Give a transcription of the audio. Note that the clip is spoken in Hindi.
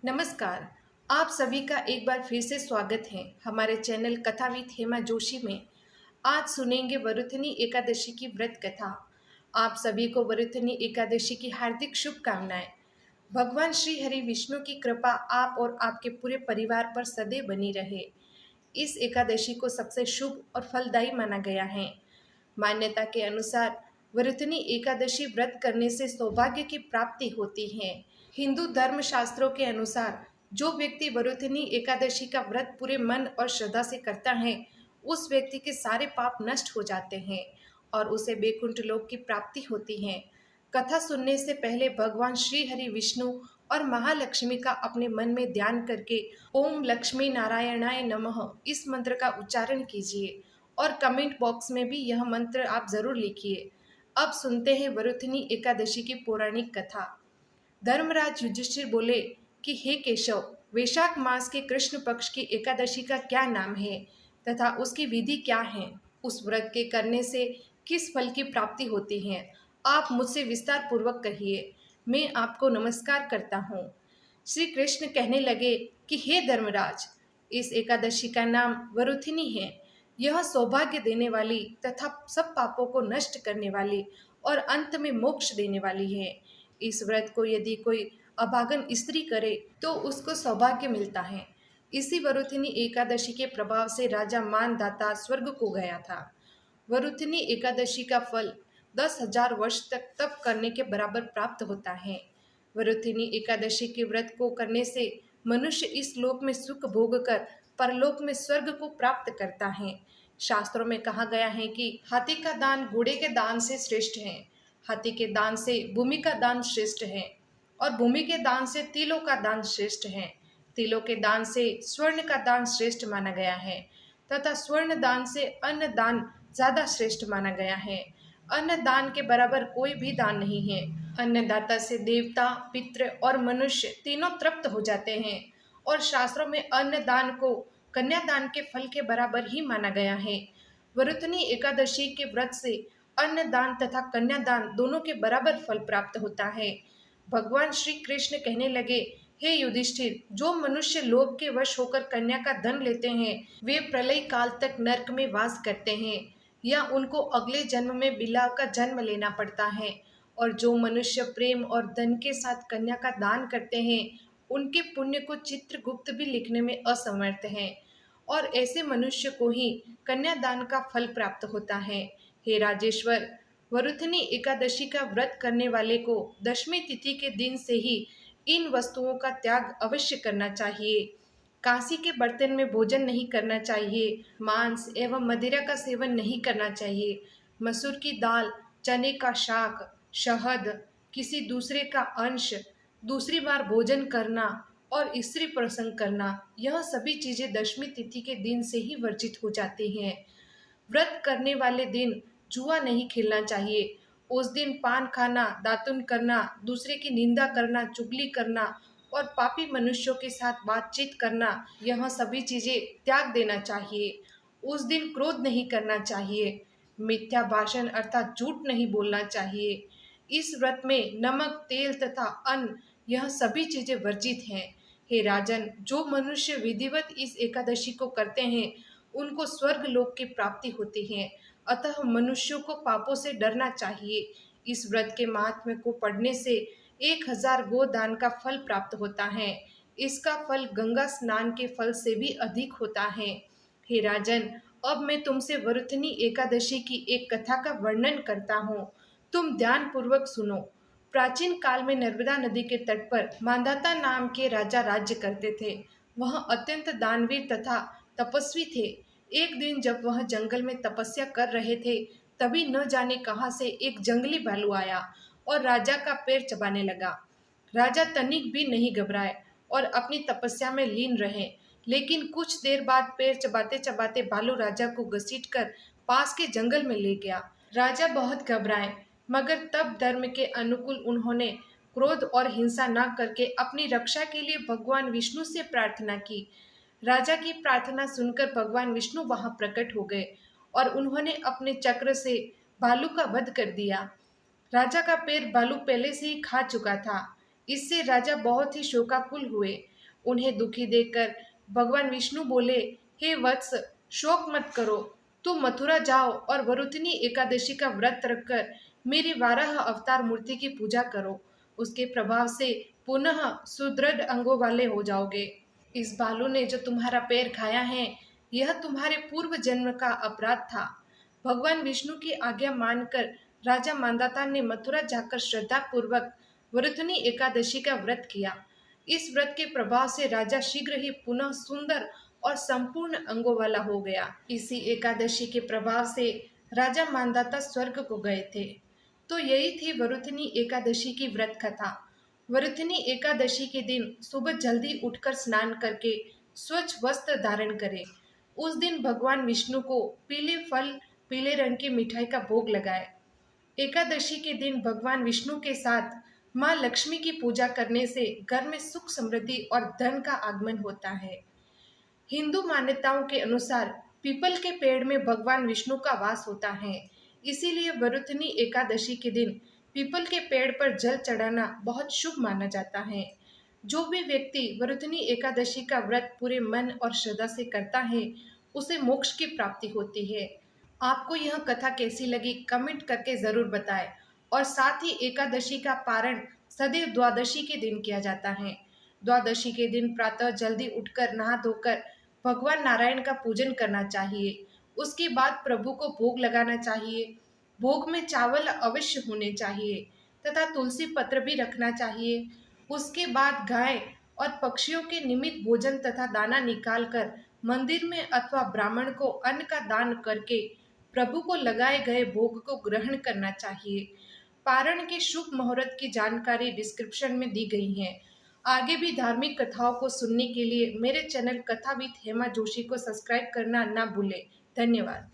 नमस्कार। आप सभी का एक बार फिर से स्वागत है हमारे चैनल कथा विद हेमा जोशी में। आज सुनेंगे वरुथनी एकादशी की व्रत कथा। आप सभी को वरुथनी एकादशी की हार्दिक शुभकामनाएं। भगवान श्री हरि विष्णु की कृपा आप और आपके पूरे परिवार पर सदैव बनी रहे। इस एकादशी को सबसे शुभ और फलदायी माना गया है। मान्यता के अनुसार वरुथनी एकादशी व्रत करने से सौभाग्य की प्राप्ति होती है। हिंदू धर्म शास्त्रों के अनुसार जो व्यक्ति वरुथनी एकादशी का व्रत पूरे मन और श्रद्धा से करता है, उस व्यक्ति के सारे पाप नष्ट हो जाते हैं और उसे बैकुंठ लोक की प्राप्ति होती है। कथा सुनने से पहले भगवान श्री हरि विष्णु और महालक्ष्मी का अपने मन में ध्यान करके ओम लक्ष्मी नारायणाय नमः इस मंत्र का उच्चारण कीजिए और कमेंट बॉक्स में भी यह मंत्र आप जरूर लिखिए। अब सुनते हैं वरुथनी एकादशी की पौराणिक कथा। धर्मराज युधिष्ठिर बोले कि हे केशव, वैशाख मास के कृष्ण पक्ष की एकादशी का क्या नाम है तथा उसकी विधि क्या है? उस व्रत के करने से किस फल की प्राप्ति होती है? आप मुझसे विस्तार पूर्वक कहिए। मैं आपको नमस्कार करता हूँ। श्री कृष्ण कहने लगे कि हे धर्मराज, इस एकादशी का नाम वरुथिनी है। यह सौभाग्य देने वाली तथा सब पापों को नष्ट करने वाली और अंत में मोक्ष देने वाली है। इस व्रत को यदि कोई अभागन स्त्री करे तो उसको सौभाग्य मिलता है। इसी वरुथिनी एकादशी के प्रभाव से राजा मानदाता स्वर्ग को गया था। वरुथिनी एकादशी का फल 10,000 वर्ष तक तप करने के बराबर प्राप्त होता है। वरुथिनी एकादशी के व्रत को करने से मनुष्य इस लोक में सुख भोग कर परलोक में स्वर्ग को प्राप्त करता है। शास्त्रों में कहा गया है कि हाथी का दान घोड़े के दान से श्रेष्ठ है, हाथी के दान से भूमि का दान श्रेष्ठ है और भूमि के दान से तिलों का दान श्रेष्ठ है। तिलों के दान से स्वर्ण का दान श्रेष्ठ माना गया है तथा स्वर्ण दान से अन्न दान ज्यादा श्रेष्ठ माना गया है। अन्न दान के बराबर कोई भी दान नहीं है। अन्नदाता से देवता, पितृ और मनुष्य तीनों तृप्त हो जाते हैं और शास्त्रों में अन्न दान को कन्यादान के फल के बराबर ही माना गया है। वरुथनी एकादशी के व्रत से अन्नदान तथा कन्यादान दोनों के बराबर फल प्राप्त होता है। भगवान श्री कृष्ण कहने लगे, हे युधिष्ठिर, जो मनुष्य लोभ के वश होकर कन्या का धन लेते हैं, वे प्रलय काल तक नरक में वास करते हैं या उनको अगले जन्म में बिलाव का जन्म लेना पड़ता है। और जो मनुष्य प्रेम और धन के साथ कन्या का दान करते हैं, उनके पुण्य को चित्रगुप्त भी लिखने में असमर्थ है और ऐसे मनुष्य को ही कन्यादान का फल प्राप्त होता है। हे राजेश्वर, वरुथनी एकादशी का व्रत करने वाले को दशमी तिथि के दिन से ही इन वस्तुओं का त्याग अवश्य करना चाहिए। कांसी के बर्तन में भोजन नहीं करना चाहिए, मांस एवं मदिरा का सेवन नहीं करना चाहिए, मसूर की दाल, चने का शाक, शहद, किसी दूसरे का अंश, दूसरी बार भोजन करना और स्त्री प्रसंग करना, यह सभी चीजें दशमी तिथि के दिन से ही वर्जित हो जाती हैं। व्रत करने वाले दिन जुआ नहीं खेलना चाहिए। उस दिन पान खाना, दातुन करना, दूसरे की निंदा करना, चुगली करना और पापी मनुष्यों के साथ बातचीत करना, यह सभी चीजें त्याग देना चाहिए। उस दिन क्रोध नहीं करना चाहिए, मिथ्या भाषण अर्थात झूठ नहीं बोलना चाहिए। इस व्रत में नमक, तेल तथा अन्न, यह सभी चीजें वर्जित हैं। हे राजन, जो मनुष्य विधिवत इस एकादशी को करते हैं, उनको स्वर्ग लोक की प्राप्ति होती है। अतः मनुष्यों को पापों से डरना चाहिए। इस व्रत के महात्म्य को पढ़ने से 1,000 गोदान का फल प्राप्त होता है। इसका फल गंगा स्नान के फल से भी अधिक होता है। हे राजन, अब मैं तुमसे वरुथनी एकादशी की एक कथा का वर्णन करता हूँ। तुम ध्यान पूर्वक सुनो। प्राचीन काल में नर्मदा नदी के तट पर मांधाता नाम के राजा राज्य करते थे। वह अत्यंत दानवीर तथा तपस्वी थे। एक दिन जब वह जंगल में तपस्या कर रहे थे, तभी न जाने कहां से एक जंगली भालू आया और राजा का पैर चबाने लगा। राजा तनिक भी नहीं घबराए और अपनी तपस्या में लीन रहे। लेकिन कुछ देर बाद पैर चबाते चबाते भालू राजा को घसीटकर पास के जंगल में ले गया। राजा बहुत घबराए, मगर तब धर्म के अनुकूल उन्होंने क्रोध और हिंसा न करके अपनी रक्षा के लिए भगवान विष्णु से प्रार्थना की। राजा की प्रार्थना सुनकर भगवान विष्णु वहां प्रकट हो गए और उन्होंने अपने चक्र से भालू का वध कर दिया। राजा का पैर भालू पहले से ही खा चुका था। इससे राजा बहुत ही शोकाकुल हुए। उन्हें दुखी देखकर भगवान विष्णु बोले, हे वत्स, शोक मत करो। तुम मथुरा जाओ और वरुथनी एकादशी का व्रत रखकर मेरी 12 अवतार मूर्ति की पूजा करो। उसके प्रभाव से पुनः सुदृढ़ अंगों वाले हो जाओगे। इस भालू ने जो तुम्हारा पैर खाया है, यह तुम्हारे पूर्व जन्म का अपराध था। भगवान विष्णु की आज्ञा मानकर राजा मांधाता ने मथुरा जाकर श्रद्धा पूर्वक वरुथनी एकादशी का व्रत किया। इस व्रत के प्रभाव से राजा शीघ्र ही पुनः सुंदर और संपूर्ण अंगों वाला हो गया। इसी एकादशी के प्रभाव से राजा मांधाता स्वर्ग को गए थे। तो यही थी वरुथनी एकादशी की व्रत कथा। वरुथनी एकादशी के दिन सुबह जल्दी उठकर स्नान करके स्वच्छ वस्त्र धारण करें। उस दिन भगवान विष्णु को पीले फल, पीले रंग की मिठाई का भोग लगाए। एकादशी के दिन भगवान विष्णु के साथ माँ लक्ष्मी की पूजा करने से घर में सुख, समृद्धि और धन का आगमन होता है। हिंदू मान्यताओं के अनुसार पीपल के पेड़ में भगवान विष्णु का वास होता है। इसीलिए वरुथनी एकादशी के दिन पीपल के पेड़ पर जल चढ़ाना बहुत शुभ माना जाता है। जो भी व्यक्ति वरुथनी एकादशी का व्रत पूरे मन और श्रद्धा से करता है, उसे मोक्ष की प्राप्ति होती है। आपको यह कथा कैसी लगी, कमेंट करके ज़रूर बताएं। और साथ ही एकादशी का पारण सदैव द्वादशी के दिन किया जाता है। द्वादशी के दिन प्रातः जल्दी उठकर नहा धोकर भगवान नारायण का पूजन करना चाहिए। उसके बाद प्रभु को भोग लगाना चाहिए। भोग में चावल अवश्य होने चाहिए तथा तुलसी पत्र भी रखना चाहिए। उसके बाद गाय और पक्षियों के निमित्त भोजन तथा दाना निकालकर मंदिर में अथवा ब्राह्मण को अन्न का दान करके प्रभु को लगाए गए भोग को ग्रहण करना चाहिए। पारण के शुभ मुहूर्त की जानकारी डिस्क्रिप्शन में दी गई है। आगे भी धार्मिक कथाओं को सुनने के लिए मेरे चैनल कथा विद हेमा जोशी को सब्सक्राइब करना ना भूलें। धन्यवाद।